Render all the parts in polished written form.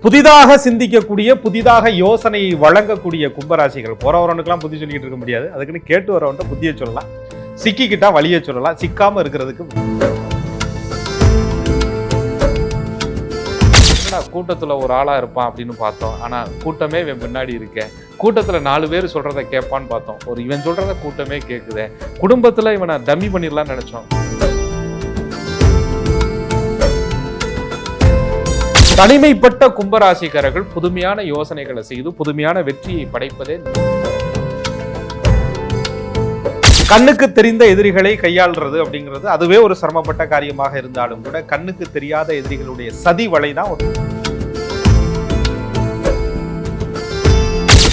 புதிதாக சிந்திக்கக்கூடிய, புதிதாக யோசனையை வழங்கக்கூடிய கும்பராசிகள். போறவரனுக்கெல்லாம் புத்தி சொல்லிக்கிட்டு இருக்க முடியாது, அதுக்குன்னு கேட்டு வரவன்ட்ட புத்தியை சொல்லலாம், சிக்கிக்கிட்டா வழியை சொல்லலாம். சிக்காம இருக்கிறதுக்கு கூட்டத்துல ஒரு ஆளா இருப்பான் அப்படின்னு பார்த்தோம். ஆனா கூட்டமே இவன் பின்னாடி இருக்கேன். கூட்டத்துல 4 பேர் சொல்றத கேட்பான்னு பார்த்தோம். இவன் சொல்றத கூட்டமே கேட்குதே. குடும்பத்துல இவனை டம்மி பண்ணிடலாம்னு நினைச்சோம். தனிமைப்பட்ட கும்பராசிக்காரர்கள் புதுமையான யோசனைகளை செய்து புதுமையான வெற்றியை படைப்பதே. கண்ணுக்கு தெரிந்த எதிரிகளை கையாளுறது அப்படிங்கிறது அதுவே ஒரு சிரமப்பட்ட காரியமாக இருந்தாலும் கூட கண்ணுக்கு தெரியாத எதிரிகளுடைய சதி வலை தான்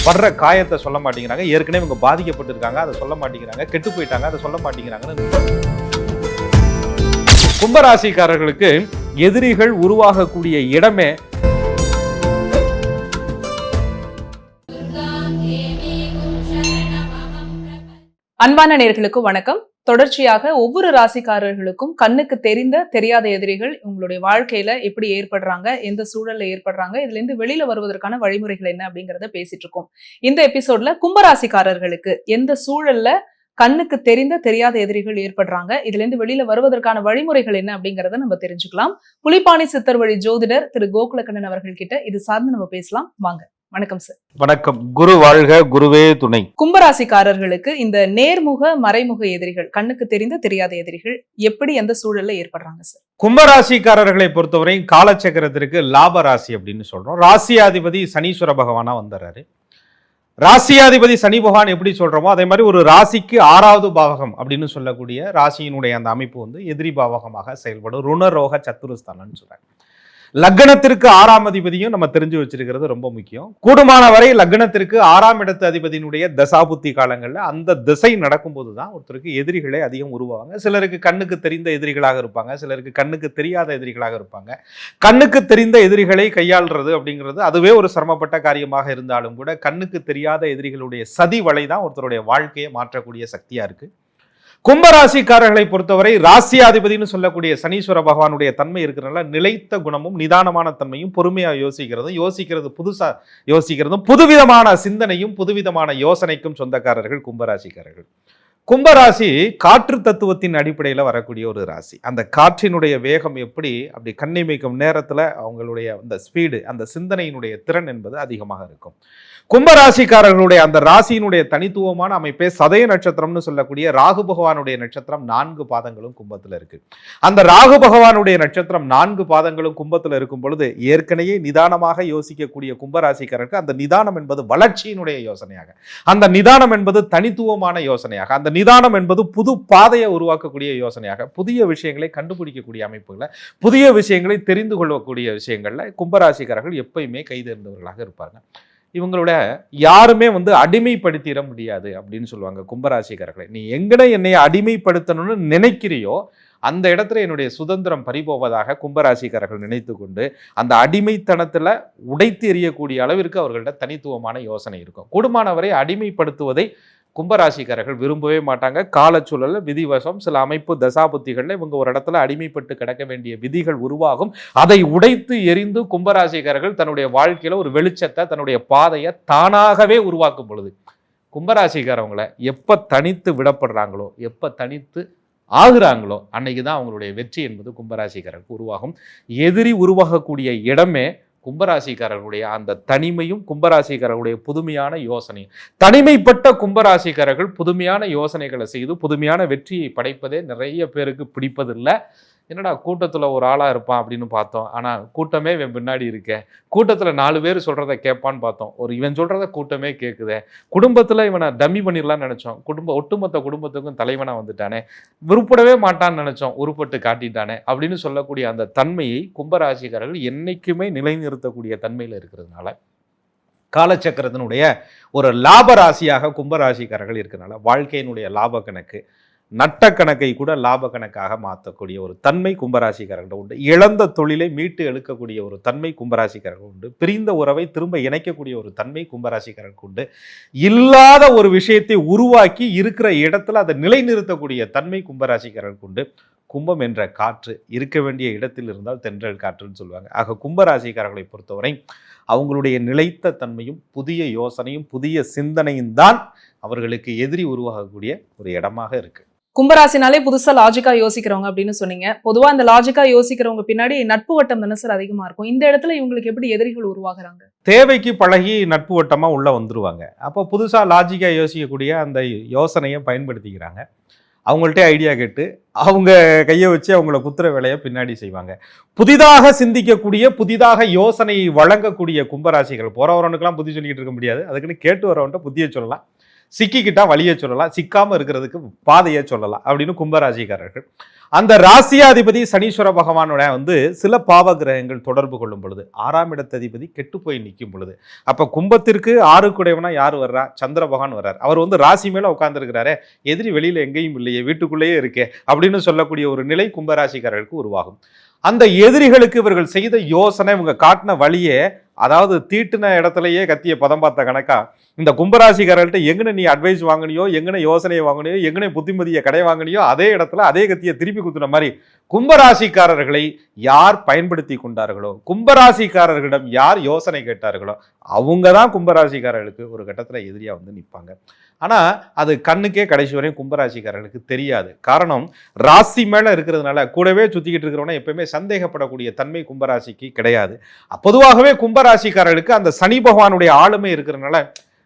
படுற காயத்தை சொல்ல மாட்டேங்கிறாங்க. ஏற்கனவே இவங்க பாதிக்கப்பட்டிருக்காங்க, அதை சொல்ல மாட்டேங்கிறாங்க. கெட்டு போயிட்டாங்க, அதை சொல்ல மாட்டேங்கிறாங்கன்னு. கும்பராசிக்காரர்களுக்கு எதிரிகள் உருவாகக்கூடிய இடமே அன்பான நேயர்களுக்கு வணக்கம். தொடர்ச்சியாக ஒவ்வொரு ராசிக்காரர்களுக்கும் கண்ணுக்கு தெரியாத எதிரிகள் உங்களுடைய வாழ்க்கையில எப்படி ஏற்படுறாங்க, எந்த சூழல்ல ஏற்படுறாங்க, இதுல இருந்து வெளியில வருவதற்கான வழிமுறைகள் என்ன அப்படிங்கறத பேசிட்டு இருக்கோம். இந்த எபிசோட்ல கும்பராசிக்காரர்களுக்கு எந்த சூழல்ல கண்ணுக்கு தெரியாத எதிரிகள் ஏற்படுறாங்க, இதுல இருந்து வெளியில வருவதற்கான வழிமுறைகள் என்ன அப்படிங்கறத நம்ம தெரிஞ்சுக்கலாம். புலிப்பாணி சித்தர் வழி ஜோதிடர் திரு கோகுலக்கண்ணன் அவர்கள் கிட்ட இது சார்ந்து நம்ம பேசலாம். வாங்க. வணக்கம் சார். வணக்கம். குரு வாழ்க, குருவே துணை. கும்பராசிக்காரர்களுக்கு இந்த நேர்முக மறைமுக எதிரிகள், கண்ணுக்கு தெரியாத எதிரிகள் எப்படி எந்த சூழல்ல ஏற்படுறாங்க சார்? கும்பராசிக்காரர்களை பொறுத்தவரை காலச்சக்கரத்திற்கு லாப ராசி அப்படின்னு சொல்றோம். ராசியாதிபதி சனீஸ்வர பகவானா வந்துடுறாரு. ராசியாதிபதி சனி பகவான் எப்படி சொல்றோமோ அதே மாதிரி ஒரு ராசிக்கு 6வது பாவகம் அப்படின்னு சொல்லக்கூடிய ராசியினுடைய அந்த அமைப்பு வந்து எதிரி பாவகமாக செயல்படும். ருணரோக சத்துருஸ்தானம்னு சொல்றாங்க. லக்னத்திற்கு 6ஆம் அதிபதியும் நம்ம தெரிஞ்சு வச்சிருக்கிறது ரொம்ப முக்கியம். கூடுமான வரை லக்னத்திற்கு 6ஆம் இடத்து அதிபதியினுடைய தசாபுத்தி காலங்கள்ல அந்த திசை நடக்கும்போது தான் ஒருத்தருக்கு எதிரிகளே அதிகம் உருவாங்க. சிலருக்கு கண்ணுக்கு தெரிந்த எதிரிகளாக இருப்பாங்க, சிலருக்கு கண்ணுக்கு தெரியாத எதிரிகளாக இருப்பாங்க. கண்ணுக்கு தெரிந்த எதிரிகளை கையாளுறது அப்படிங்கிறது அதுவே ஒரு சிரமப்பட்ட காரியமாக இருந்தாலும் கூட கண்ணுக்கு தெரியாத எதிரிகளுடைய சதி வலை தான் ஒருத்தருடைய வாழ்க்கையை மாற்றக்கூடிய சக்தியா இருக்கு. கும்பராசிக்காரர்களை பொறுத்தவரை ராசியாதிபதினு சொல்லக்கூடிய சனீஸ்வர பகவானுடைய தன்மை இருக்கிறதுனால நிலைத்த குணமும் நிதானமான தன்மையும் பொறுமையா யோசிக்கிறது புதுசா யோசிக்கிறதும் புதுவிதமான சிந்தனையும் புதுவிதமான யோசனைக்கும் சொந்தக்காரர்கள் கும்பராசிக்காரர்கள். கும்பராசி காற்று தத்துவத்தின் அடிப்படையில் வரக்கூடிய ஒரு ராசி. அந்த காற்றினுடைய வேகம் எப்படி அப்படி கண்ணிமைக்கும் நேரத்தில் அவங்களுடைய அந்த ஸ்பீடு, அந்த சிந்தனையினுடைய திறன் என்பது அதிகமாக இருக்கும். கும்பராசிக்காரர்களுடைய அந்த ராசியினுடைய தனித்துவமான அமைப்பே சதய நட்சத்திரம்னு சொல்லக்கூடிய ராகு பகவானுடைய நட்சத்திரம் 4 பாதங்களும் கும்பத்தில் இருக்கு. அந்த ராகு பகவானுடைய நட்சத்திரம் 4 பாதங்களும் கும்பத்தில் இருக்கும் பொழுது ஏற்கனவே நிதானமாக யோசிக்கக்கூடிய கும்பராசிக்காரருக்கு அந்த நிதானம் என்பது வளர்ச்சியினுடைய யோசனையாக, அந்த நிதானம் என்பது தனித்துவமான யோசனையாக, அந்த நிதானம் என்பது புது பாதையை உருவாக்கக்கூடிய யோசனையாக, புதிய விஷயங்களை கண்டுபிடிக்கக்கூடிய அமைப்புகளை, புதிய விஷயங்களை தெரிந்து கொள்ளக்கூடிய விஷயங்கள்ல கும்பராசிக்காரர்கள் எப்பயுமே கைதேர்ந்தவர்களாக இருப்பாங்க. இவங்களோட யாருமே அடிமைப்படுத்திட முடியாது அப்படின்னு சொல்லுவாங்க கும்பராசிக்காரர்களை. நீ எங்கட என்னை அடிமைப்படுத்தணும்னு நினைக்கிறியோ அந்த இடத்துல என்னுடைய சுதந்திரம் பறிபோவதாக கும்பராசிக்காரர்கள் நினைத்து கொண்டு அந்த அடிமைத்தனத்துல உடைத்து எறியக்கூடிய அளவிற்கு அவர்கள்ட்ட தனித்துவமான யோசனை இருக்கும். கூடுமானவரை அடிமைப்படுத்துவதை கும்பராசிக்காரர்கள் விரும்பவே மாட்டாங்க. காலச்சூழல் விதிவசம் சில அமைப்பு தசாபுத்திகள்ல இவங்க ஒரு இடத்துல அடிமைப்பட்டு கிடக்க வேண்டிய விதிகள் உருவாகும். அதை உடைத்து எரிந்து கும்பராசிக்காரர்கள் தன்னுடைய வாழ்க்கையில ஒரு வெளிச்சத்தை, தன்னுடைய பாதையை தானாகவே உருவாக்கும் பொழுது கும்பராசிக்காரவங்களை எப்ப தனித்து விடப்படுறாங்களோ, எப்ப தனித்து ஆகுறாங்களோ அன்னைக்கு தான் அவங்களுடைய வெற்றி என்பது கும்பராசிக்காரருக்கு உருவாகும். எதிரி உருவாகக்கூடிய இடமே கும்பராசிக்காரர்களுடைய அந்த தனிமையும் கும்பராசிக்காரர்களுடைய புதுமையான யோசனையும். தனிமைப்பட்ட கும்பராசிக்காரர்கள் புதுமையான யோசனைகளை செய்து புதுமையான வெற்றியை படைப்பதே நிறைய பேருக்கு பிடிப்பதில்லை. என்னடா கூட்டத்துல ஒரு ஆளா இருப்பான் அப்படின்னு பார்த்தோம். ஆனா கூட்டமே இவன் பின்னாடி இருக்கேன். கூட்டத்துல 4 பேர் சொல்றத கேட்பான்னு பார்த்தோம். இவன் சொல்றத கூட்டமே கேட்குதே. குடும்பத்துல இவனை டம்மி பண்ணிடலாம்னு நினைச்சோம். ஒட்டுமொத்த குடும்பத்துக்கும் தலைவனா வந்துட்டானே. விருப்படவே மாட்டான்னு நினைச்சோம், உருப்பட்டு காட்டிட்டானே அப்படின்னு சொல்லக்கூடிய அந்த தன்மையை கும்பராசிக்காரர்கள் என்னைக்குமே நிலைநிறுத்தக்கூடிய தன்மையில இருக்கிறதுனால காலச்சக்கரத்தினுடைய ஒரு லாப ராசியாக கும்பராசிக்காரர்கள் இருக்கிறதுனால வாழ்க்கையினுடைய லாப கணக்கு, நட்ட கணக்கை கூட லாப கணக்காக மாற்றக்கூடிய ஒரு தன்மை கும்பராசிக்காரர்கள் உண்டு. இழந்த தொழிலை மீட்டு எடுக்கக்கூடிய ஒரு தன்மை கும்பராசிக்காரர்கள் உண்டு. பிரிந்த உறவை திரும்ப இணைக்கக்கூடிய ஒரு தன்மை கும்பராசிக்காரர்கள் உண்டு. இல்லாத ஒரு விஷயத்தை உருவாக்கி இருக்கிற இடத்துல அதை நிலைநிறுத்தக்கூடிய தன்மை கும்பராசிக்காரர்கள் உண்டு. கும்பம் என்ற காற்று இருக்க வேண்டிய இடத்தில் இருந்தால் தென்றல் காற்றுன்னு சொல்லுவாங்க. ஆக கும்பராசிக்காரர்களை பொறுத்தவரை அவங்களுடைய நிலைத்த தன்மையும் புதிய யோசனையும் புதிய சிந்தனையும் தான் அவர்களுக்கு எதிரி உருவாகக்கூடிய ஒரு இடமாக இருக்கு. கும்பராசினாலே புதுசா லாஜிக்கா யோசிக்கிறவங்க அப்படின்னு சொன்னீங்க. பொதுவா இந்த லாஜிக்கா யோசிக்கிறவங்க பின்னாடி நட்பு வட்டம் தானே சார் அதிகமா இருக்கும். இந்த இடத்துல இவங்களுக்கு எப்படி எதிரிகள் உருவாகுறாங்க? தேவைக்கு பழகி நட்பு வட்டமா உள்ள வந்துருவாங்க. அப்போ புதுசா லாஜிக்கா யோசிக்கக்கூடிய அந்த யோசனையை பயன்படுத்திக்கிறாங்க. அவங்கள்ட்ட ஐடியா கேட்டு அவங்க கையை வச்சு அவங்கள குத்துற வேலையை பின்னாடி செய்வாங்க. புதிதாக சிந்திக்கக்கூடிய புதிதாக யோசனையை வழங்கக்கூடிய கும்பராசிகள் போறவரனுக்கெல்லாம் புத்தி சொல்லிக்கிட்டு இருக்க முடியாது. அதுக்குன்னு கேட்டு வரவன்ட்ட புத்தியை சொல்லலாம், சிக்கிக்கிட்டா வழியை சொல்லலாம், சிக்காம இருக்கிறதுக்கு பாதையை சொல்லலாம் அப்படின்னு கும்பராசிக்காரர்கள். அந்த ராசியாதிபதி சனீஸ்வர பகவானோட சில பாவ கிரகங்கள் தொடர்பு கொள்ளும் பொழுது 6ஆம் இடத்ததிபதி கெட்டு போய் நிற்கும் பொழுது, அப்ப கும்பத்திற்கு 6 குடையவனா யார் வர்றா? சந்திர பகவான் வர்றார். அவர் ராசி மேல உட்கார்ந்துருக்கிறாரே, எதிரி வெளியில எங்கேயும் இல்லையே, வீட்டுக்குள்ளேயே இருக்கே அப்படின்னு சொல்லக்கூடிய ஒரு நிலை கும்பராசிக்காரர்களுக்கு உருவாகும். அந்த எதிரிகளுக்கு இவர்கள் செய்த யோசனை, இவங்க காட்டின வழியே, அதாவது தீட்டின இடத்துலயே கத்திய பதம் பார்த்த கணக்கா இந்த கும்பராசிக்காரர்கள்ட்ட எங்கன நீ அட்வைஸ் வாங்கினியோ, எங்கன யோசனையை வாங்கினியோ, எங்கன புத்திமதியை கடை வாங்கினியோ, அதே இடத்துல அதே கத்தியை திருப்பி குத்துன மாதிரி கும்பராசிக்காரர்களை யார் பயன்படுத்தி கொண்டார்களோ, கும்பராசிக்காரர்களிடம் யார் யோசனை கேட்டார்களோ, அவங்க தான் கும்பராசிக்காரர்களுக்கு ஒரு கட்டத்துல எதிரியா நிற்பாங்க. ஆனா அது கண்ணுக்கே கடைசி வரையும் கும்பராசிக்காரர்களுக்கு தெரியாது. காரணம், ராசி மேல இருக்கிறதுனால கூடவே சுத்திக்கிட்டு இருக்கிறவன எப்பயுமே சந்தேகப்படக்கூடிய தன்மை கும்பராசிக்கு கிடையாது. பொதுவாகவே கும்பராசிக்காரர்களுக்கு அந்த சனி பகவானுடைய ஆளுமை இருக்கிறதுனால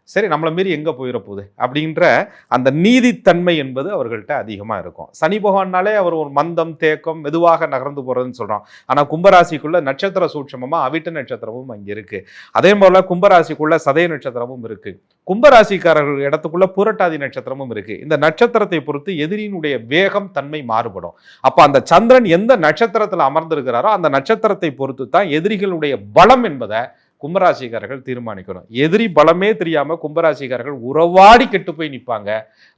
சரி நம்மளை மீறி எங்க போயிட போகுது அப்படின்ற அந்த நீதித்தன்மை என்பது அவர்கள்ட்ட அதிகமா இருக்கும். சனி பகவானாலே அவர் ஒரு மந்தம் தேக்கம் மெதுவாக நகர்ந்து போறதுன்னு சொல்றோம். ஆனா கும்பராசிக்குள்ள நட்சத்திர சூட்சமமா அவிட்ட நட்சத்திரமும் அங்க இருக்கு. அதே போல கும்பராசிக்குள்ள சதய நட்சத்திரமும் இருக்கு. கும்பராசிக்காரர்கள் இடத்துக்குள்ள புரட்டாதி நட்சத்திரமும் இருக்கு. இந்த நட்சத்திரத்தை பொறுத்து எதிரியினுடைய வேகம் தன்மை மாறுபடும். அப்ப அந்த சந்திரன் எந்த நட்சத்திரத்துல அமர்ந்திருக்கிறாரோ அந்த நட்சத்திரத்தை பொறுத்து தான் எதிரிகளுடைய பலம் என்பதை கும்பராசிக்காரர்கள் தீர்மானிக்கணும். எதிரி பலமே தெரியாம கும்பராசிக்காரர்கள் உறவாடி கெட்டு போய் நிற்பாங்க,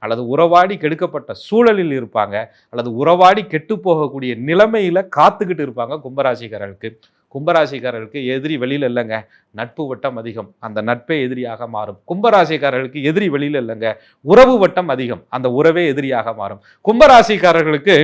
அல்லது உறவாடி கெடுக்கப்பட்ட சூழலில் இருப்பாங்க, அல்லது உறவாடி கெட்டு போகக்கூடிய நிலைமையில காத்துக்கிட்டு இருப்பாங்க கும்பராசிக்காரர்களுக்கு. கும்பராசிக்காரர்களுக்கு எதிரி வெளியில இல்லைங்க, நட்பு வட்டம் அதிகம், அந்த நட்பே எதிரியாக மாறும். கும்பராசிக்காரர்களுக்கு எதிரி வெளியில இல்லைங்க, உறவு வட்டம் அதிகம், அந்த உறவே எதிரியாக மாறும். கும்பராசிக்காரர்களுக்கு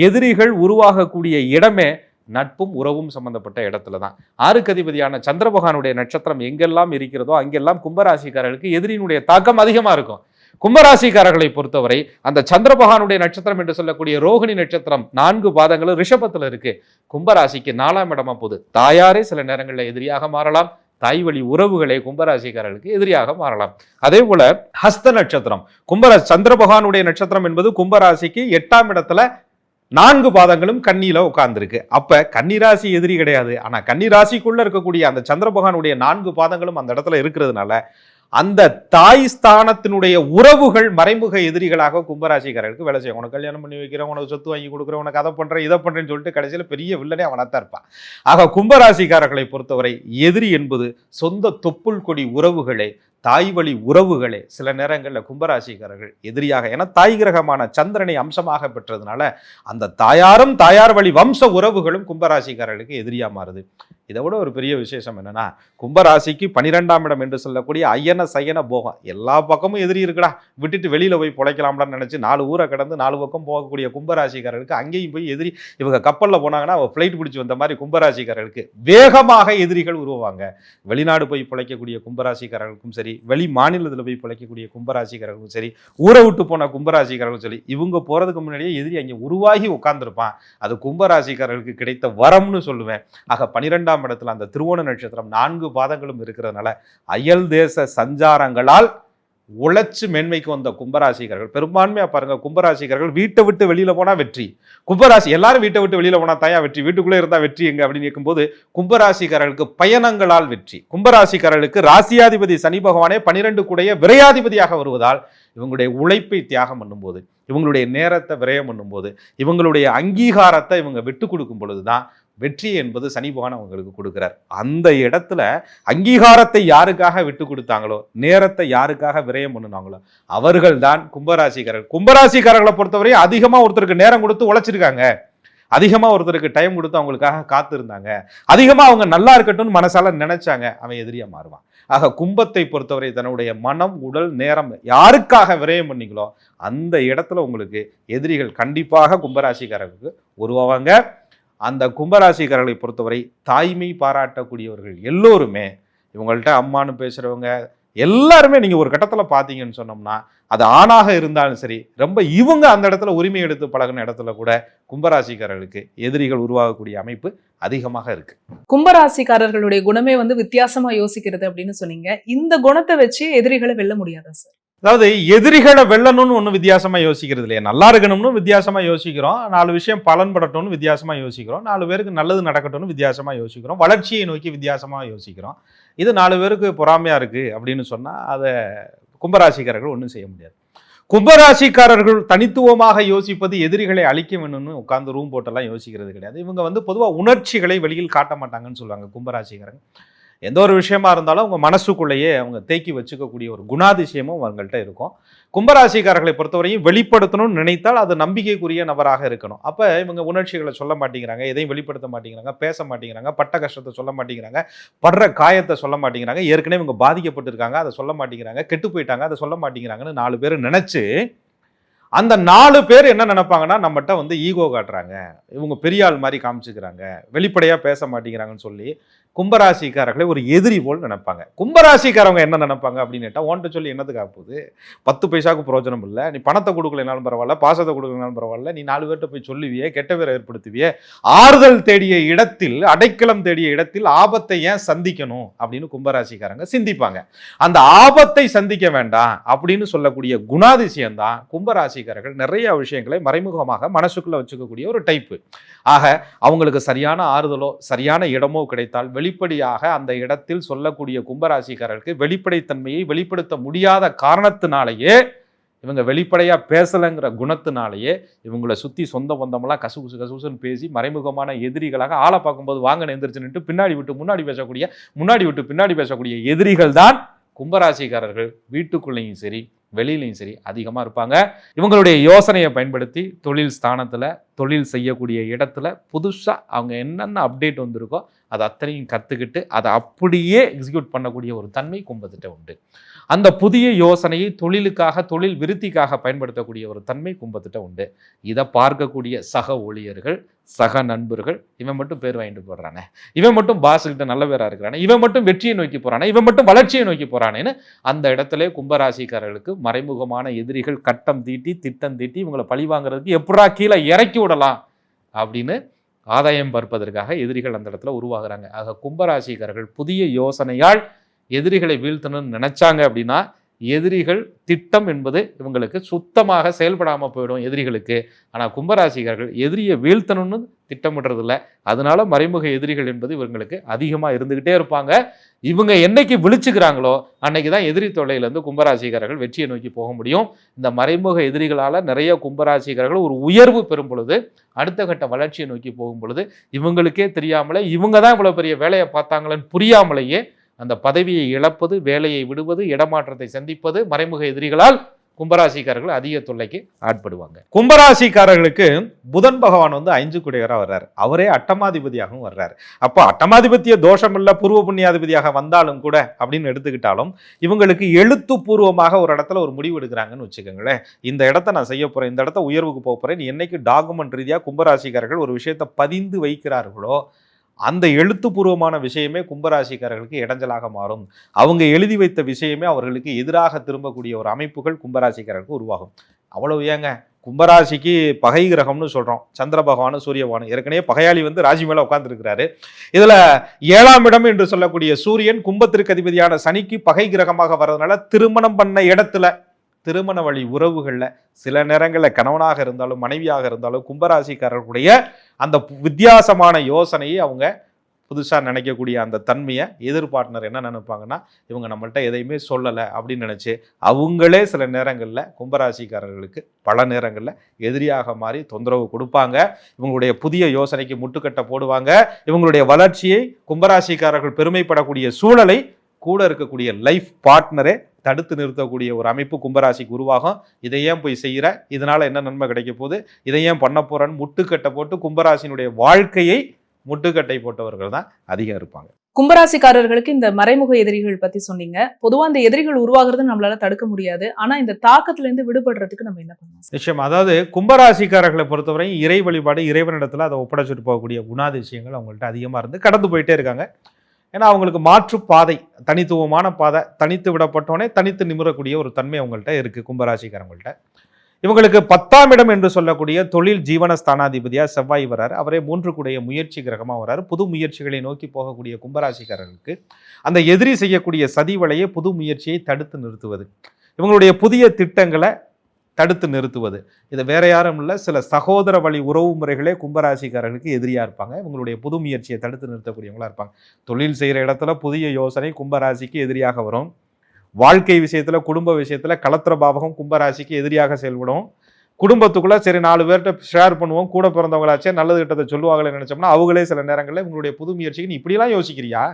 எதிரிகள் உருவாகக்கூடிய இடமே நட்பும் உறவும் சம்பந்தப்பட்ட இடத்துல தான். 6க்கு அதிபதியான சந்திர பகவானுடைய நட்சத்திரம் எங்கெல்லாம் இருக்கிறதோ அங்கெல்லாம் கும்பராசிக்காரர்களுக்கு எதிரியினுடைய தாக்கம் அதிகமா இருக்கும். கும்பராசிக்காரர்களை பொறுத்தவரை அந்த சந்திர பகவானுடைய நட்சத்திரம் என்று சொல்லக்கூடிய ரோகிணி நட்சத்திரம் 4 பாதங்களும் ரிஷபத்துல இருக்கு. கும்பராசிக்கு 4ஆம் இடமா போகுது. தாயாரே சில நேரங்களில் எதிரியாக மாறலாம், தாய் வழி உறவுகளே கும்பராசிக்காரர்களுக்கு எதிரியாக மாறலாம். அதே போல ஹஸ்த நட்சத்திரம் சந்திர பகவானுடைய நட்சத்திரம் என்பது கும்பராசிக்கு 8ஆம் இடத்துல 4 பாதங்களும் கன்னியில உட்கார்ந்துருக்கு. அப்ப கன்னிராசி எதிரி கிடையாது. ஆனா கன்னிராசிக்குள்ள இருக்கக்கூடிய அந்த சந்திர பகவானுடைய 4 பாதங்களும் அந்த இடத்துல இருக்கிறதுனால அந்த தாய் ஸ்தானத்தினுடைய உறவுகள் மறைமுக எதிரிகளாக கும்பராசிக்காரர்களுக்கு வேலை செய்யும். உனக்கு கல்யாணம் பண்ணி வைக்கிறேன், உனக்கு சொத்து வாங்கி கொடுக்குறேன், உனக்கு அதை பண்றேன் இதை பண்றேன்னு சொல்லிட்டு கடைசியில் பெரிய வில்லனே அவனாத்தான் இருப்பான். ஆக கும்பராசிக்காரர்களை பொறுத்தவரை எதிரி என்பது சொந்த தொப்புள் கொடி உறவுகளே, தாய் வழி உறவுகளே சில நேரங்களில் கும்பராசிக்காரர்கள் எதிரியாக, ஏன்னா தாய் கிரகமான சந்திரனை அம்சமாக பெற்றதுனால அந்த தாயாரும் தாயார் வழி வம்ச உறவுகளும் கும்பராசிக்காரர்களுக்கு எதிரியா மாறுது. இதை விட ஒரு பெரிய விசேஷம் என்னன்னா, கும்பராசிக்கு 12ஆம் இடம் என்று சொல்லக்கூடிய ஐயன சயன போகம், எல்லா பக்கமும் எதிரி இருக்குடா, விட்டுட்டு வெளியில போய் பிழைக்கலாம்டான்னு நினைச்சு 4 ஊரை கடந்து 4 பக்கம் போகக்கூடிய கும்பராசிக்காரர்களுக்கு அங்கேயும் போய் எதிரி. இவங்க கப்பல்ல போனாங்கன்னா ஃபிளைட் பிடிச்சி வந்த மாதிரி கும்பராசிக்காரர்களுக்கு வேகமாக எதிரிகள் உருவாங்க. வெளிநாடு போய் பிழைக்கக்கூடிய கும்பராசிக்காரர்களுக்கும் சரி, வெளி மாநிலத்தில் போய் பிழைக்கக்கூடிய கும்பராசிக்காரர்களுக்கும் சரி, ஊரை விட்டு போன கும்பராசிக்காரர்களும் சரி, இவங்க போறதுக்கு முன்னாடியே எதிரி அங்கே உருவாகி உட்கார்ந்துருப்பான். அது கும்பராசிக்காரர்களுக்கு கிடைத்த வரம்னு சொல்லுவேன். ஆக 12ஆம் இடத்துல அந்த திருவோண நட்சத்திரம் 4 பாதங்களும் இருக்கிறதுனால அயல் தேச சஞ்சாரங்களால் உழைச்சு மேன்மைக்கு வந்த கும்பராசிக்காரர்கள் பெரும்பான்மையா பாருங்க, கும்பராசிக்காரர்கள் வீட்டை விட்டு வெளியில போனா வெற்றி. கும்பராசி எல்லாரும் வீட்டை விட்டு வெளியில போனா தயா வெற்றி, வீட்டுக்குள்ளே இருந்தா வெற்றி எங்க அப்படின்னு கேட்கும்போது கும்பராசிக்காரர்களுக்கு பயணங்களால் வெற்றி. கும்பராசிக்காரர்களுக்கு ராசியாதிபதி சனி பகவானே 12 கூடைய விரையாதிபதியாக வருவதால் இவங்களுடைய உழைப்பை தியாகம் பண்ணும்போது, இவங்களுடைய நேரத்தை விரயம் பண்ணும்போது, இவங்களுடைய அங்கீகாரத்தை இவங்க விட்டு கொடுக்கும் பொழுதுதான் வெற்றி என்பது சனி பகவான் அவங்களுக்கு கொடுக்கிறார். அந்த இடத்துல அங்கீகாரத்தை யாருக்காக விட்டு கொடுத்தாங்களோ, நேரத்தை யாருக்காக விரயம் பண்ணினாங்களோ அவர்கள் தான் கும்பராசிக்காரர்கள். கும்பராசிக்காரர்களை பொறுத்தவரை அதிகமா ஒருத்தருக்கு நேரம் கொடுத்து உழைச்சிருக்காங்க. அதிகமா ஒருத்தருக்கு டைம் கொடுத்து அவங்களுக்காக காத்திருந்தாங்க, அதிகமா அவங்க நல்லா இருக்கட்டும்னு மனசால நினைச்சாங்க, அவன் எதிரியா மாறுவான். ஆக கும்பத்தை பொறுத்தவரை தன்னுடைய மனம், உடல், நேரம் யாருக்காக விரயம் பண்ணீங்களோ அந்த இடத்துல உங்களுக்கு எதிரிகள் கண்டிப்பாக கும்பராசிக்காரர்களுக்கு உருவாவாங்க. அந்த கும்பராசிக்காரர்களை பொறுத்தவரை தாய்மை பாராட்டக்கூடியவர்கள் எல்லோருமே, இவங்கள்ட்ட அம்மானு பேசுறவங்க எல்லாருமே நீங்க ஒரு கட்டத்துல பாத்தீங்கன்னு சொன்னோம்னா, அது ஆணாக இருந்தாலும் சரி, ரொம்ப இவங்க அந்த இடத்துல உரிமை எடுத்து பழகின இடத்துல கூட கும்பராசிக்காரர்களுக்கு எதிரிகள் உருவாகக்கூடிய அமைப்பு அதிகமாக இருக்கு. கும்பராசிக்காரர்களுடைய குணமே வந்து வித்தியாசமா யோசிக்கிறது அப்படின்னு சொன்னீங்க. இந்த குணத்தை வச்சு எதிரிகளை வெல்ல முடியாதா சார்? அதாவது எதிரிகளை வெல்லணும்னு ஒன்றும் வித்தியாசமா யோசிக்கிறது இல்லையா, நல்லா இருக்கணும்னு வித்தியாசமா யோசிக்கிறோம், 4 விஷயம் பலன்படட்டும்னு வித்தியாசமா யோசிக்கிறோம், 4 பேருக்கு நல்லது நடக்கட்டும்னு வித்தியாசமா யோசிக்கிறோம், வளர்ச்சியை நோக்கி வித்தியாசமா யோசிக்கிறோம். இது 4 பேருக்கு பொறாமையா இருக்கு அப்படின்னு சொன்னா அதை கும்பராசிக்காரர்கள் ஒன்றும் செய்ய முடியாது. கும்பராசிக்காரர்கள் தனித்துவமாக யோசிப்பது எதிரிகளை அழிக்க வேணும்னு உட்கார்ந்து ரூம் போட்டெல்லாம் யோசிக்கிறது கிடையாது. இவங்க வந்து பொதுவாக உணர்ச்சிகளை வெளியில் காட்ட மாட்டாங்கன்னு சொல்லுவாங்க கும்பராசிக்காரங்க. எந்த ஒரு விஷயமா இருந்தாலும் அவங்க மனசுக்குள்ளேயே அவங்க தேக்கி வச்சுக்கக்கூடிய ஒரு குணாதிசயமும் அவங்கள்ட்ட இருக்கும். கும்பராசிக்காரர்களை பொறுத்தவரையும் வெளிப்படுத்தணும்னு நினைத்தால் அது நம்பிக்கைக்குரிய நபராக இருக்கணும். அப்போ இவங்க உணர்ச்சிகளை சொல்ல மாட்டேங்கிறாங்க, எதையும் வெளிப்படுத்த மாட்டேங்கிறாங்க, பேச மாட்டேங்கிறாங்க, பட்ட கஷ்டத்தை சொல்ல மாட்டேங்கிறாங்க, படுற காயத்தை சொல்ல மாட்டேங்கிறாங்க, ஏற்கனவே இவங்க பாதிக்கப்பட்டிருக்காங்க அதை சொல்ல மாட்டேங்கிறாங்க, கெட்டு போயிட்டாங்க அதை சொல்ல மாட்டேங்கிறாங்கன்னு 4 பேர் நினைச்சு அந்த 4 பேர் என்ன நினைப்பாங்கன்னா, நம்மகிட்ட வந்து ஈகோ காட்டுறாங்க, இவங்க பெரிய ஆள் மாதிரி காமிச்சுக்கிறாங்க, வெளிப்படையா பேச மாட்டேங்கிறாங்கன்னு சொல்லி கும்பராசிக்காரர்களை ஒரு எதிரி போல் நினைப்பாங்க. கும்பராசிக்காரவங்க என்ன நினைப்பாங்க அப்படின்னு கேட்டால், ஓன்ட்ட சொல்லி என்னதுக்கு ஆகுது, 10 பைசாவுக்கு பிரயோஜனம் இல்லை, நீ பணத்தை கொடுக்கலனாலும் பரவாயில்ல, பாசத்தை கொடுக்கலனாலும் பரவாயில்ல, நீ 4 பேர்கிட்ட போய் சொல்லுவியே, கெட்ட பேரை ஏற்படுத்துவியே, ஆறுதல் தேடிய இடத்தில், அடைக்கலம் தேடிய இடத்தில் ஆபத்தை ஏன் சந்திக்கணும் அப்படின்னு கும்பராசிக்காரங்க சிந்திப்பாங்க. அந்த ஆபத்தை சந்திக்க வேண்டாம் அப்படின்னு சொல்லக்கூடிய குணாதிசயம் தான் கும்பராசிக்காரர்கள் நிறைய விஷயங்களை மறைமுகமாக மனசுக்குள்ள வச்சுக்கக்கூடிய ஒரு டைப்பு. ஆக அவங்களுக்கு சரியான ஆறுதலோ சரியான இடமோ கிடைத்தால் வெளிப்படையாக அந்த இடத்தில் சொல்லக்கூடிய கும்பராசிக்காரர்களுக்கு வெளிப்படைத்தன்மையை வெளிப்படுத்த முடியாத காரணத்தினாலேயே, இவங்க வெளிப்படையா பேசலைங்கிற குணத்தினாலேயே இவங்களை சுத்தி சொந்த பந்தமெல்லாம் கசுகுசு கசுகுசுன்னு பேசி மறைமுகமான எதிரிகளாக ஆளை பார்க்கும்போது வாங்க எந்திரிச்சுன்னுட்டு பின்னாடி விட்டு முன்னாடி பேசக்கூடிய, முன்னாடி விட்டு பின்னாடி பேசக்கூடிய எதிரிகள் தான் கும்பராசிக்காரர்கள். வீட்டுக்குள்ளேயும் சரி வெளியிலையும் சரி அதிகமாக இருப்பாங்க. இவங்களுடைய யோசனையை பயன்படுத்தி தொழில் ஸ்தானத்தில், தொழில் செய்யக்கூடிய இடத்துல புதுசாக அவங்க என்னென்ன அப்டேட் வந்திருக்கோ அதை அத்தனையும் கற்றுக்கிட்டு அதை அப்படியே எக்ஸிக்யூட் பண்ணக்கூடிய ஒரு தன்மை கும்பத்திட்ட உண்டு. அந்த புதிய யோசனையை தொழிலுக்காக, தொழில் விருத்திக்காக பயன்படுத்தக்கூடிய ஒரு தன்மை கும்பத்திட்ட உண்டு. இதை பார்க்கக்கூடிய சக ஊழியர்கள், சக நண்பர்கள், இவன் மட்டும் பேர் வாங்கிட்டு போடுறானே, இவன் மட்டும் பாஸ்கிட்ட நல்ல பேரா இருக்கிறானே, இவன் மட்டும் வெற்றியை நோக்கி போறானே, இவன் மட்டும் வளர்ச்சியை நோக்கி போறானேன்னு அந்த இடத்துல கும்பராசிக்காரர்களுக்கு மறைமுகமான எதிரிகள் கட்டம் தீட்டி, திட்டம் தீட்டி இவங்களை பழி வாங்குறதுக்கு எப்படா கீழே இறக்கி விடலாம் அப்படின்னு ஆதாயம் பார்ப்பதற்காக எதிரிகள் அந்த இடத்துல உருவாகிறாங்க. ஆக கும்பராசிக்காரர்கள் புதிய யோசனையால் எதிரிகளை வீழ்த்தணும்னு நினைச்சாங்க அப்படின்னா, எதிரிகள் திட்டம் என்பது இவங்களுக்கு சுத்தமாக செயல்படாமல் போயிடும் எதிரிகளுக்கு. ஆனால் கும்பராசிக்காரர்கள் எதிரியை வீழ்த்தணும்னு திட்டமிடுறது இல்லை. அதனால மறைமுக எதிரிகள் என்பது இவங்களுக்கு அதிகமாக இருந்துகிட்டே இருப்பாங்க. இவங்க என்னைக்கு விழிச்சுக்கிறாங்களோ அன்னைக்கு தான் எதிரி தொல்லையிலேருந்து கும்பராசிக்காரர்கள் வெற்றியை நோக்கி போக முடியும். இந்த மறைமுக எதிரிகளால் நிறைய கும்பராசிக்காரர்கள் ஒரு உயர்வு பெறும் பொழுது, அடுத்த கட்ட வளர்ச்சியை நோக்கி போகும் பொழுது இவங்களுக்கே தெரியாமலே, இவங்க தான் இவ்வளோ பெரிய வேலையை பார்த்தாங்களேன்னு புரியாமலேயே அந்த பதவியை இழப்பது, வேலையை விடுவது, இடமாற்றத்தை சந்திப்பது மறைமுக எதிரிகளால் கும்பராசிக்காரர்கள் அதிக தொல்லைக்கு ஆட்படுவாங்க. கும்பராசிக்காரர்களுக்கு புதன் பகவான் வந்து 5 குடையவராக வர்றாரு, அவரே அட்டமாதிபதியாகவும் வர்றாரு. அப்போ அட்டமாதிபத்திய தோஷம் இல்ல, பூர்வ புண்ணியாதிபதியாக வந்தாலும் கூட அப்படின்னு எடுத்துக்கிட்டாலும் இவங்களுக்கு எழுத்துப்பூர்வமாக ஒரு இடத்துல ஒரு முடிவு எடுக்கிறாங்கன்னு வச்சுக்கோங்களேன். இந்த இடத்த நான் செய்ய போறேன், இந்த இடத்த உயர்வுக்கு போக போறேன், என்னைக்கு டாக்குமெண்ட் ரீதியா கும்பராசிக்காரர்கள் ஒரு விஷயத்தை பதிந்து வைக்கிறார்களோ அந்த எழுத்துப்பூர்வமான விஷயமே கும்பராசிக்காரர்களுக்கு இடைஞ்சலாக மாறும். அவங்க எழுதி வைத்த விஷயமே அவர்களுக்கு எதிராக திரும்பக்கூடிய ஒரு அமைப்புகள் கும்பராசிக்காரர்களுக்கு உருவாகும். அவ்வளவு ஏங்க, கும்பராசிக்கு பகை கிரகம்னு சொல்றோம், சந்திர பகவான், சூரிய பகவான். ஏற்கனவே பகையாளி வந்து ராசி மேல உட்கார்ந்துருக்கிறாரு. இதுல 7ஆம் இடம் என்று சொல்லக்கூடிய சூரியன் கும்பத்திற்கு அதிபதியான சனிக்கு பகை கிரகமாக வர்றதுனால திருமணம் பண்ண இடத்துல, திருமண வழி உறவுகளில் சில நேரங்களில் கணவனாக இருந்தாலும் மனைவியாக இருந்தாலும் கும்பராசிக்காரர்களுடைய அந்த வித்தியாசமான யோசனையை அவங்க புதுசாக நினைக்கக்கூடிய அந்த தன்மையை எதிர் பார்ட்னர் என்ன நினைப்பாங்கன்னா, இவங்க நம்மள்கிட்ட எதையுமே சொல்லலை அப்படின்னு நினச்சி அவங்களே சில நேரங்களில் கும்பராசிக்காரர்களுக்கு பல நேரங்களில் எதிரியாக மாறி தொந்தரவு கொடுப்பாங்க. இவங்களுடைய புதிய யோசனைக்கு முட்டுக்கட்டை போடுவாங்க. இவங்களுடைய வளர்ச்சியை கும்பராசிக்காரர்கள் பெருமைப்படக்கூடிய சூழலை கூட இருக்கக்கூடிய லைஃப் பார்ட்னரே தடுத்து நிறுத்தக்கூடிய ஒரு அமைப்பு கும்பராசிக்கு உருவாகும். இதை ஏன் போய் செய்கிற, இதனால என்ன நன்மை கிடைக்க போகுது, இதை ஏன் பண்ண போறன்னு முட்டுக்கட்டை போட்டு கும்பராசினுடைய வாழ்க்கையை முட்டுக்கட்டை போட்டவர்கள் தான் அதிகம் இருப்பாங்க. கும்பராசிக்காரர்களுக்கு இந்த மறைமுக எதிரிகள் பத்தி சொன்னீங்க. பொதுவா இந்த எதிரிகள் உருவாகிறது நம்மளால தடுக்க முடியாது. ஆனா இந்த தாக்கத்துல இருந்து விடுபடுறதுக்கு நம்ம என்ன பண்ணலாம்? நிச்சயம். அதாவது கும்பராசிக்காரர்களை பொறுத்தவரை இறை வழிபாடு, இறைவனிடத்துல அதை ஒப்படைச்சிட்டு போகக்கூடிய குணாதிசயங்கள் அவங்கள்ட்ட அதிகமா இருந்து கடந்து போயிட்டே இருக்காங்க. ஏன்னா அவங்களுக்கு மாற்று பாதை, தனித்துவமான பாதை, தனித்து விடப்பட்டோனே தனித்து நிமிரக்கூடிய ஒரு தன்மை அவங்கள்ட்ட இருக்கு கும்பராசிக்காரங்கள்ட்ட. இவங்களுக்கு 10ஆம் இடம் என்று சொல்லக்கூடிய தொழில் ஜீவன ஸ்தானாதிபதியா செவ்வாய் வராரு. அவரே 3 கூடிய முயற்சி கிரகமா வராரு. புது முயற்சிகளை நோக்கி போகக்கூடிய கும்பராசிக்காரர்களுக்கு அந்த எதிரி செய்யக்கூடிய சதி வலையை, புது முயற்சியை தடுத்து நிறுத்துவது, இவங்களுடைய புதிய திட்டங்களை தடுத்து நிறுத்துவது, இது வேற யாரும் இல்லை, சில சகோதர வழி உறவு முறைகளே கும்பராசிக்காரர்களுக்கு எதிரியா இருப்பாங்க. இவங்களுடைய புது முயற்சியை தடுத்து நிறுத்தக்கூடியவங்களா இருப்பாங்க. தொழில் செய்கிற இடத்துல புதிய யோசனை கும்பராசிக்கு எதிரியாக வரும். வாழ்க்கை விஷயத்துல, குடும்ப விஷயத்துல கலத்திர பாவகம் கும்பராசிக்கு எதிரியாக செயல்படும். குடும்பத்துக்குள்ள சரி 4 பேர்கிட்ட ஷேர் பண்ணுவோம், கூட பிறந்தவங்களாச்சே நல்லது கிட்டத்தை சொல்லுவாங்களே நினைச்சோம்னா அவங்களே சில நேரங்களில் இவங்களுடைய புது முயற்சிக்கு நீ இப்படிலாம் யோசிக்கிறியா,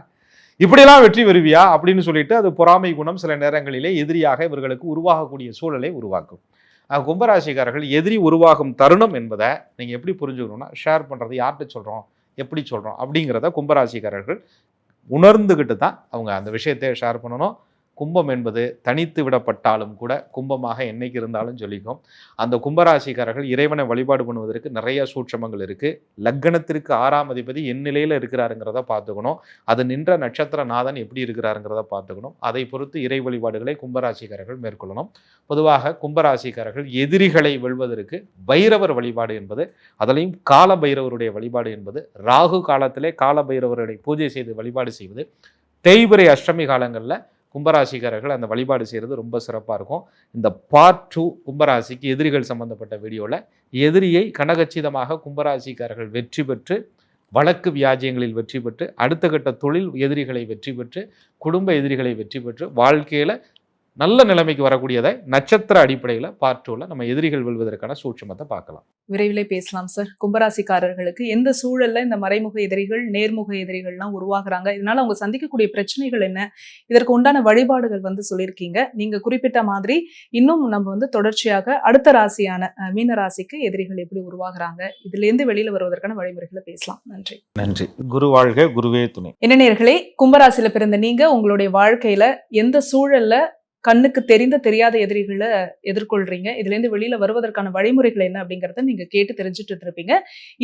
இப்படியெல்லாம் வெற்றி வருவியா அப்படின்னு சொல்லிட்டு அது பொறாமை குணம் சில நேரங்களிலே எதிரியாக இவர்களுக்கு உருவாகக்கூடிய சூழலை உருவாக்கும். கும்பராசிக்காரர்கள் எதிரி உருவாகும் தருணம் என்பதை நீங்க எப்படி புரிஞ்சுக்கணும்னா, ஷேர் பண்றது யார்கிட்ட சொல்றோம், எப்படி சொல்றோம் அப்படிங்கிறத கும்பராசிக்காரர்கள் உணர்ந்துகிட்டு தான் அவங்க அந்த விஷயத்தை ஷேர் பண்ணணும். கும்பம் என்பது தனித்து விடப்பட்டாலும் கூட கும்பமாக என்னைக்கு இருந்தாலும் சொல்லிக்கும். அந்த கும்பராசிக்காரர்கள் இறைவனை வழிபாடு பண்ணுவதற்கு நிறைய சூட்சமங்கள் இருக்கு. லக்னத்திற்கு 6ஆம் அதிபதி என் நிலையில இருக்கிறாருங்கிறத பார்த்துக்கணும். அது நின்ற நட்சத்திர நாதன் எப்படி இருக்கிறாருங்கிறத பார்த்துக்கணும். அதை பொறுத்து இறை வழிபாடுகளை கும்பராசிக்காரர்கள் மேற்கொள்ளணும். பொதுவாக கும்பராசிக்காரர்கள் எதிரிகளை வெல்வதற்கு பைரவர் வழிபாடு என்பது, அதிலையும் கால பைரவருடைய வழிபாடு என்பது, ராகு காலத்திலே கால பைரவருடைய பூஜை செய்து வழிபாடு செய்வது, தேய்பிறை அஷ்டமி காலங்களில் கும்பராசிக்காரர்கள் அந்த வழிபாடு செய்கிறது ரொம்ப சிறப்பாக இருக்கும். இந்த பார்ட் 2 கும்பராசிக்கு எதிரிகள் சம்பந்தப்பட்ட வீடியோவில் எதிரியை கனகச்சிதமாக கும்பராசிக்காரர்கள் வெற்றி பெற்று, வழக்கு வியாஜியங்களில் வெற்றி பெற்று, அடுத்த கட்ட தொழில் எதிரிகளை வெற்றி பெற்று, குடும்ப எதிரிகளை வெற்றி பெற்று, வாழ்க்கையில் நல்ல நிலைமைக்கு வரக்கூடியதை நட்சத்திர அடிப்படையில் பார்ட் 2ல நம்ம எதிரிகள் வெல்வதற்கான சூட்சமத்தை பார்க்கலாம். விரைவிலே பேசலாம் சார். கும்பராசிக்காரர்களுக்கு எந்த சூழல்ல இந்த மறைமுக எதிரிகள், நேர்முக எதிரிகள்லாம் உருவாகுறாங்க, இதனால அவங்க சந்திக்கக்கூடிய பிரச்சனைகள் என்ன, இதற்கு உண்டான வழிபாடுகள் சொல்லியிருக்கீங்க. நீங்க குறிப்பிட்ட மாதிரி இன்னும் நம்ம தொடர்ச்சியாக அடுத்த ராசியான மீன ராசிக்கு எதிரிகள் எப்படி உருவாகுறாங்க, இதுல இருந்து வெளியில வருவதற்கான வழிமுறைகளை பேசலாம். நன்றி. நன்றி. குரு வாழ்க, குருவே துணை. என்ன நேயர்களே, கும்பராசியில பிறந்த நீங்க உங்களுடைய வாழ்க்கையில எந்த சூழல்ல கண்ணுக்கு தெரியாத எதிரிகளை எதிர்கொள்றீங்க, இதுல இருந்து வெளியில வருவதற்கான வழிமுறைகள் என்ன அப்படிங்கறத நீங்க கேட்டு தெரிஞ்சுட்டு இருப்பீங்க.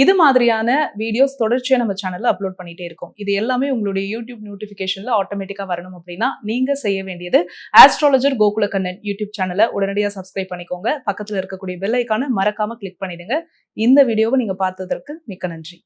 இது மாதிரியான வீடியோஸ் தொடர்ச்சியா நம்ம சேனல்ல அப்லோட் பண்ணிட்டே இருக்கோம். இது எல்லாமே உங்களுடைய யூடியூப் நோட்டிபிகேஷன்ல ஆட்டோமேட்டிக்கா வரணும் அப்படின்னா நீங்க செய்ய வேண்டியது ஆஸ்ட்ராலஜர் கோகுல கண்ணன் யூடியூப் சேனலை உடனடியா சப்ஸ்கிரைப் பண்ணிக்கோங்க. பக்கத்துல இருக்கக்கூடிய பெல் ஐகானை மறக்காம கிளிக் பண்ணிடுங்க. இந்த வீடியோவை நீங்க பார்த்ததற்கு மிக்க நன்றி.